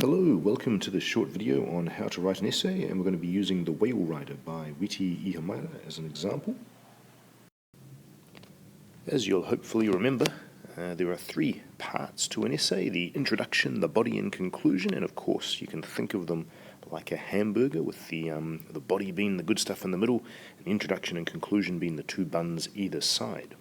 Hello, welcome to this short video on how to write an essay, and we're going to be using The Whale Rider by Witi Ihamaira as an example. As you'll hopefully remember, there are three parts to an essay: the introduction, the body and conclusion, and of course you can think of them like a hamburger with the body being the good stuff in the middle, and the introduction and conclusion being the two buns either side.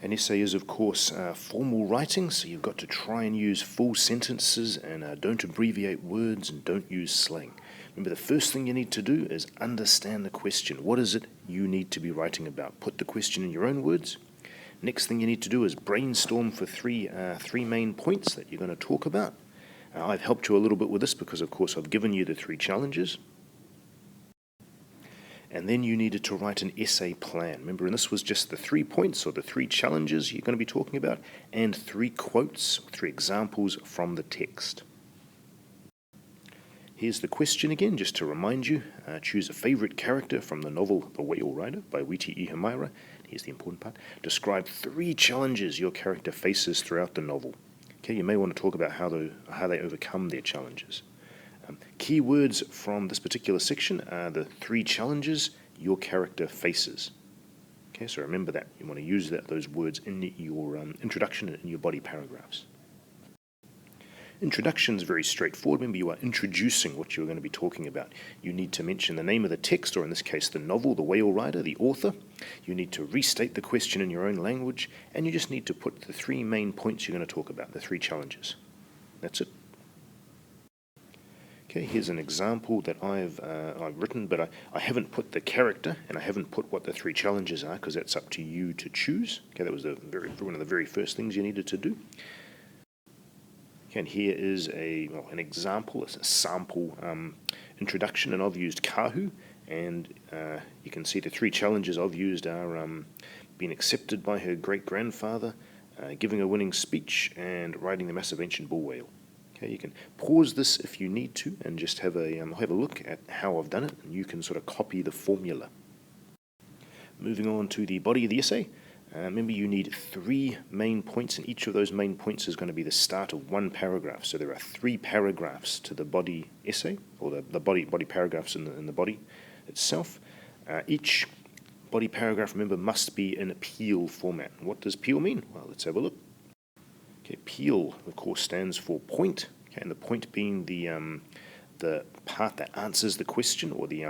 An essay is, of course, formal writing, so you've got to try and use full sentences and don't abbreviate words and don't use slang. Remember, the first thing you need to do is understand the question. What is it you need to be writing about? Put the question in your own words. Next thing you need to do is brainstorm for three main points that you're going to talk about. I've helped you a little bit with this because, of course, I've given you the three challenges. And then you needed to write an essay plan. Remember, and this was just the 3 points or the 3 challenges you're going to be talking about, and 3 quotes, 3 examples from the text. Here's the question again, just to remind you. Choose a favorite character from the novel The Whale Rider by Witi Ihamaira. Here's the important part. Describe 3 challenges your character faces throughout the novel. Okay, you may want to talk about how they overcome their challenges. Key words from this particular section are the 3 challenges your character faces. Okay, so remember that. You want to use those words in your introduction and in your body paragraphs. Introduction is very straightforward. Remember, you are introducing what you're going to be talking about. You need to mention the name of the text, or in this case the novel, The Whale Rider, the author. You need to restate the question in your own language, and you just need to put the 3 main points you're going to talk about, the 3 challenges. That's it. Okay, here's an example that I've written, but I haven't put the character and I haven't put what the 3 challenges are because that's up to you to choose. Okay, that was one of the very first things you needed to do. Okay, and here is an example, it's a sample introduction, and I've used Kahu, and you can see the 3 challenges I've used are being accepted by her great-grandfather, giving a winning speech, and riding the massive ancient bull whale. Okay, you can pause this if you need to and just have a look at how I've done it, and you can sort of copy the formula. Moving on to the body of the essay. Remember, you need 3 main points, and each of those main points is going to be the start of 1 paragraph. So there are 3 paragraphs to the body essay, or the body paragraphs in the body itself. Each body paragraph, remember, must be in a PEAL format. What does PEAL mean? Well, let's have a look. Okay, PEAL, of course, stands for point, okay, and the point being the part that answers the question, or the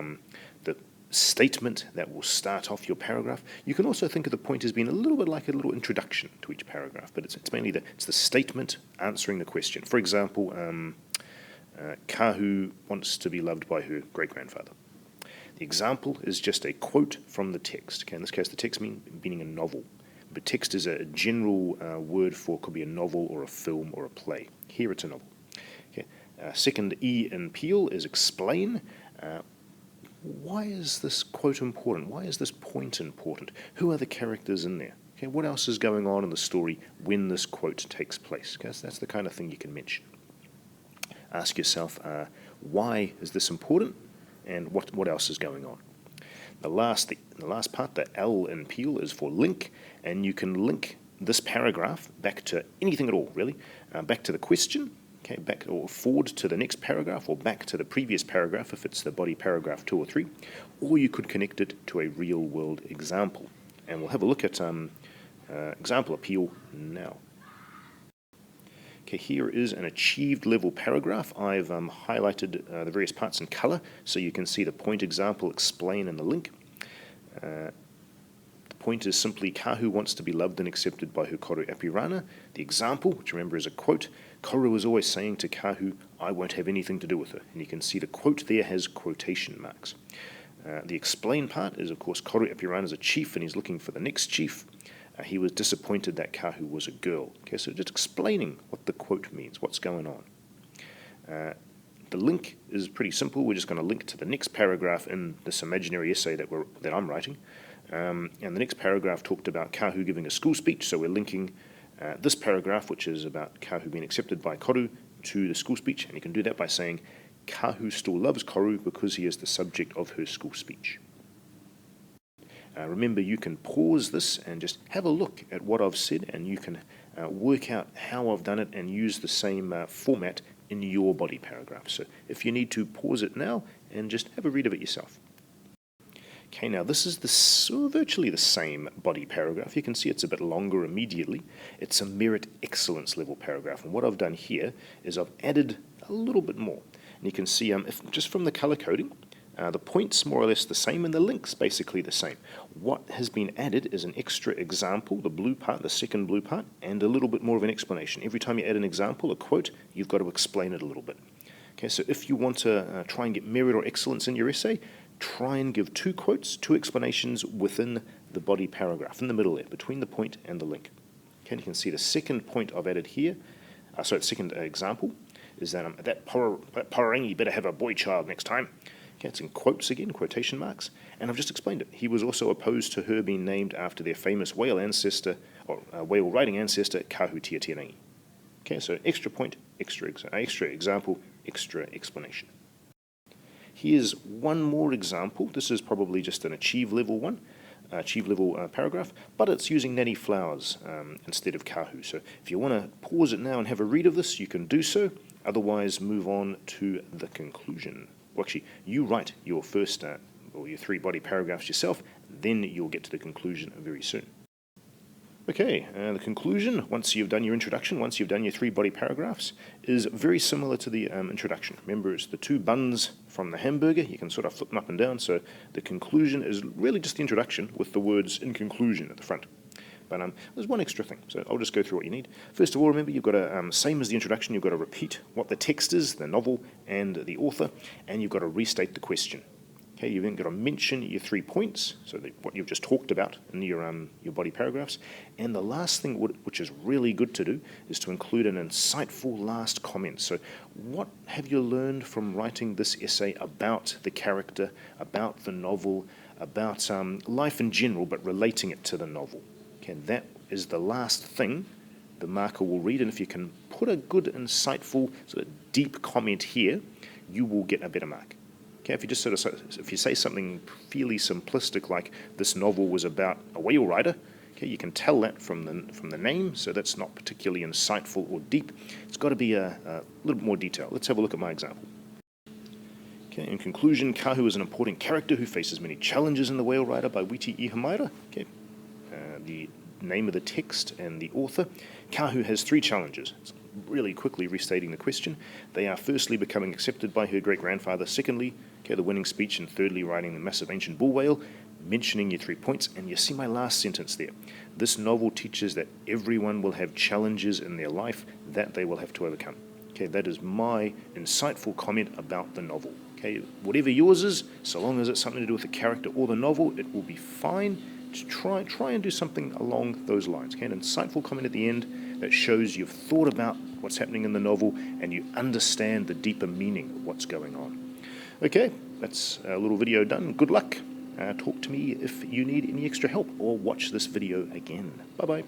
statement that will start off your paragraph. You can also think of the point as being a little bit like a little introduction to each paragraph, but it's mainly the statement answering the question. For example, Kahu wants to be loved by her great-grandfather. The example is just a quote from the text. Okay, in this case, the text meaning a novel. But text is a general word for, could be a novel or a film or a play. Here it's a novel. Okay. Second E in PEAL is explain. Why is this quote important? Why is this point important? Who are the characters in there? Okay, what else is going on in the story when this quote takes place? Okay, so that's the kind of thing you can mention. Ask yourself, why is this important, and what else is going on? The last part, the L in PEAL, is for link, and you can link this paragraph back to anything at all, really. Back to the question, okay, back or forward to the next paragraph, or back to the previous paragraph if it's the body paragraph 2 or 3, or you could connect it to a real-world example. And we'll have a look at example of PEAL now. Okay, here is an achieved level paragraph. I've highlighted the various parts in colour so you can see the point, example, explain, and the link. The point is simply Kahu wants to be loved and accepted by her koru Apirana. The example, which remember is a quote, Koru is always saying to Kahu, I won't have anything to do with her. And you can see the quote there has quotation marks. The explain part is, of course, Koru Apirana is a chief and he's looking for the next chief. He was disappointed that Kahu was a girl. Okay, so just explaining what the quote means, what's going on. The link is pretty simple. We're just going to link to the next paragraph in this imaginary essay that I'm writing. And the next paragraph talked about Kahu giving a school speech, so we're linking this paragraph, which is about Kahu being accepted by Koru, to the school speech. And you can do that by saying, Kahu still loves Koru because he is the subject of her school speech. Remember, you can pause this and just have a look at what I've said, and you can work out how I've done it and use the same format in your body paragraph. So if you need to, pause it now and just have a read of it yourself. Okay, now this is virtually the same body paragraph. You can see it's a bit longer immediately. It's a merit excellence level paragraph, and what I've done here is I've added a little bit more. And you can see just from the color coding, the points more or less the same and the links basically the same. What has been added is an extra example, the blue part, the second blue part, and a little bit more of an explanation. Every time you add an example, a quote, you've got to explain it a little bit. Okay, so if you want to try and get merit or excellence in your essay, try and give 2 quotes, 2 explanations within the body paragraph, in the middle there, between the point and the link. Okay, you can see the second point I've added here, the second example, is that that Porangi better have a boy child next time. Okay, it's in quotes again, quotation marks, and I've just explained it. He was also opposed to her being named after their famous whale ancestor, or whale riding ancestor, Kahutiatiarangi. Okay, so extra point, extra example, extra explanation. Here's one more example. This is probably just an achieve level paragraph, but it's using Nanny Flowers instead of Kahu. So if you want to pause it now and have a read of this, you can do so. Otherwise, move on to the conclusion. Well, actually, you write your first or your 3 body paragraphs yourself, then you'll get to the conclusion very soon. Okay, the conclusion, once you've done your introduction, once you've done your 3 body paragraphs, is very similar to the introduction. Remember, it's the 2 buns from the hamburger. You can sort of flip them up and down, so the conclusion is really just the introduction with the words "in conclusion" at the front. But there's one extra thing, so I'll just go through what you need. First of all, remember, you've got to, same as the introduction, you've got to repeat what the text is, the novel, and the author, and you've got to restate the question. Okay, you've then got to mention your 3 points, so what you've just talked about in your body paragraphs. And the last thing, which is really good to do, is to include an insightful last comment. So what have you learned from writing this essay about the character, about the novel, about life in general, but relating it to the novel? Okay, that is the last thing the marker will read, and if you can put a good, insightful, sort of deep comment here, you will get a better mark. Okay, if you just if you say something fairly simplistic like this novel was about a whale rider, okay, you can tell that from the name, so that's not particularly insightful or deep. It's got to be a little bit more detail. Let's have a look at my example. Okay, in conclusion, Kahu is an important character who faces many challenges in The Whale Rider by Witi Ihamaira. Okay, the name of the text and the author. Kahu has 3 challenges. It's really quickly restating the question. They are firstly becoming accepted by her great-grandfather, secondly, okay, the winning speech, and thirdly, riding the massive ancient bull whale, mentioning your 3 points, and you see my last sentence there. This novel teaches that everyone will have challenges in their life that they will have to overcome. Okay, that is my insightful comment about the novel. Okay, whatever yours is, so long as it's something to do with the character or the novel, it will be fine. Just try and do something along those lines. Okay, an insightful comment at the end that shows you've thought about what's happening in the novel and you understand the deeper meaning of what's going on. Okay, that's a little video done. Good luck. Talk to me if you need any extra help, or watch this video again. Bye-bye.